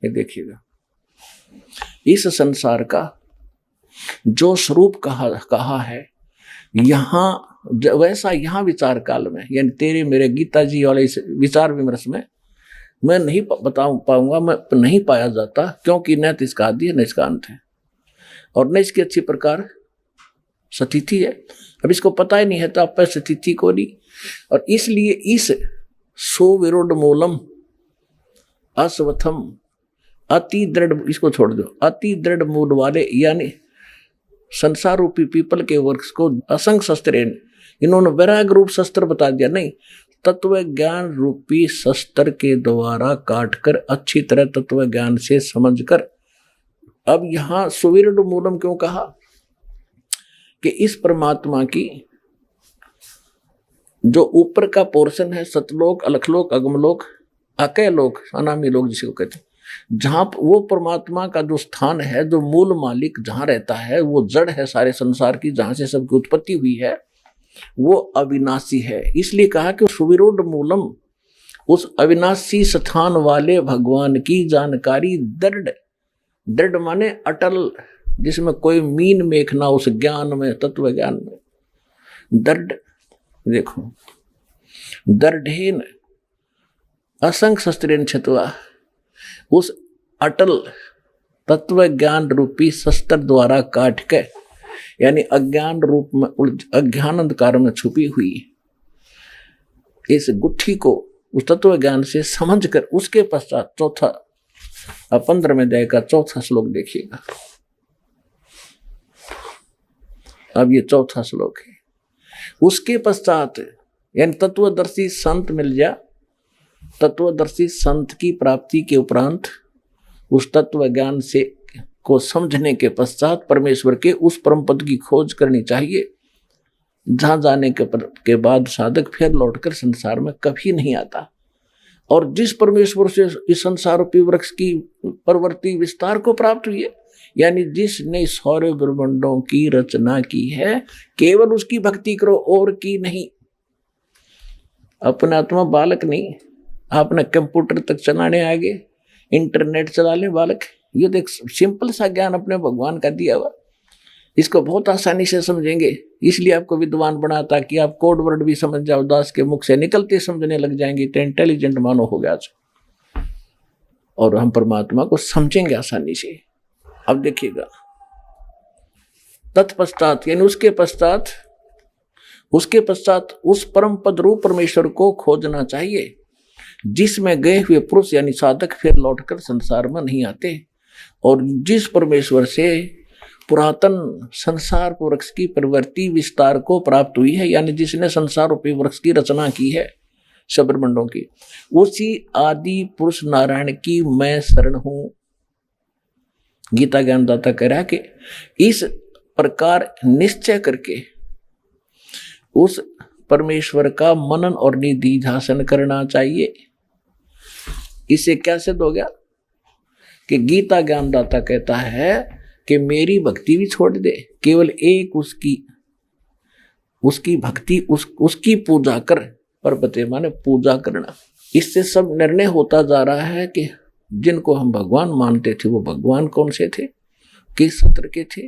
ये देखिएगा, इस संसार का जो स्वरूप कहा है यहाँ, वैसा यहाँ विचार काल में, यानी तेरे मेरे गीता जी वाले इस विचार विमर्श में मैं नहीं बता पाऊंगा, मैं नहीं पाया जाता, क्योंकि न तो इसका आदि है न इसका अंत है, और न इसकी अच्छी प्रकार स्थिति है। अब इसको पता ही नहीं है तो आप स्थिति को नहीं, और इसलिए इस सुविरूढ़ मूलम अस्वथम अति दृढ़, इसको छोड़ दो, अति दृढ़ मूल वाले यानी संसार रूपी पीपल के वृक्ष को असंग शस्त्र, इन्होंने वैराग रूप शस्त्र बता दिया, नहीं, तत्व ज्ञान रूपी शस्त्र के द्वारा काटकर अच्छी तरह तत्व ज्ञान से समझकर। अब यहां सुविरूढ़ मूलम क्यों कहा कि इस परमात्मा की जो ऊपर का पोर्शन है, सतलोक अलखलोक अगमलोक अकय लोक अनामी लोक जिसको कहते हैं, जहां वो परमात्मा का जो स्थान है, जो मूल मालिक जहां रहता है, वो जड़ है सारे संसार की, जहां से सबकी उत्पत्ति हुई है, वो अविनाशी है। इसलिए कहा कि सुविरूढ़ मूलम, उस अविनाशी स्थान वाले भगवान की जानकारी दृढ़, दृढ़ माने अटल, जिसमें कोई मीन मेख ना, उस ज्ञान में, तत्व ज्ञान में दृढ़, देखो दृढ़ेन असंग शस्त्रेन छत्वा, उस अटल तत्व ज्ञान रूपी शस्त्र द्वारा काट के, यानी अज्ञान रूप में अज्ञान अंधकार में छुपी हुई इस गुत्थी को उस तत्व ज्ञान से समझकर, उसके पश्चात चौथा 15वें अध्याय का चौथा श्लोक देखिएगा। अब ये चौथा श्लोक है। उसके पश्चात यानी तत्वदर्शी संत मिल जा, तत्वदर्शी संत की प्राप्ति के उपरांत उस तत्व ज्ञान से को समझने के पश्चात परमेश्वर के उस परम पद की खोज करनी चाहिए, जहां जाने के बाद साधक फिर लौटकर संसार में कभी नहीं आता। और जिस परमेश्वर से इस संसार रूपी वृक्ष की प्रवृत्ति विस्तार को प्राप्त हुई है, यानी जिसने सौर्य ब्रह्मांडों की रचना की है, केवल उसकी भक्ति करो और की नहीं। अपना आत्मा बालक नहीं, आपने कंप्यूटर तक चलाने आगे, इंटरनेट चला ले बालक, ये देख सिंपल सा ज्ञान अपने भगवान का दिया हुआ, इसको बहुत आसानी से समझेंगे। इसलिए आपको विद्वान बना, ताकि आप कोड वर्ड भी समझ जाओ, दास के मुख से निकलते समझने लग जाएंगे, तो इंटेलिजेंट मानो हो गया, और हम परमात्मा को समझेंगे आसानी से। अब देखिएगा, तत्पश्चात यानी उसके पश्चात उस परम पद रूप परमेश्वर को खोजना चाहिए, जिसमें गए हुए पुरुष यानी साधक फिर लौटकर संसार में नहीं आते, और जिस परमेश्वर से पुरातन संसार वृक्ष की प्रवृत्ति विस्तार को प्राप्त हुई है, यानी जिसने संसार रूपी वृक्ष की रचना की है सब ब्रह्मांडों की, उसी आदि पुरुष नारायण की मैं शरण हूं। गीता ज्ञानदाता कह रहा है कि इस प्रकार निश्चय करके उस परमेश्वर का मनन और निधिध्यासन करना चाहिए। इसे क्या सिद्ध हो गया कि गीता ज्ञानदाता कहता है कि मेरी भक्ति भी छोड़ दे, केवल एक उसकी भक्ति उसकी पूजा कर, परपते माने पूजा करना। इससे सब निर्णय होता जा रहा है कि जिनको हम भगवान मानते थे वो भगवान कौन से थे, किस सत्र के थे,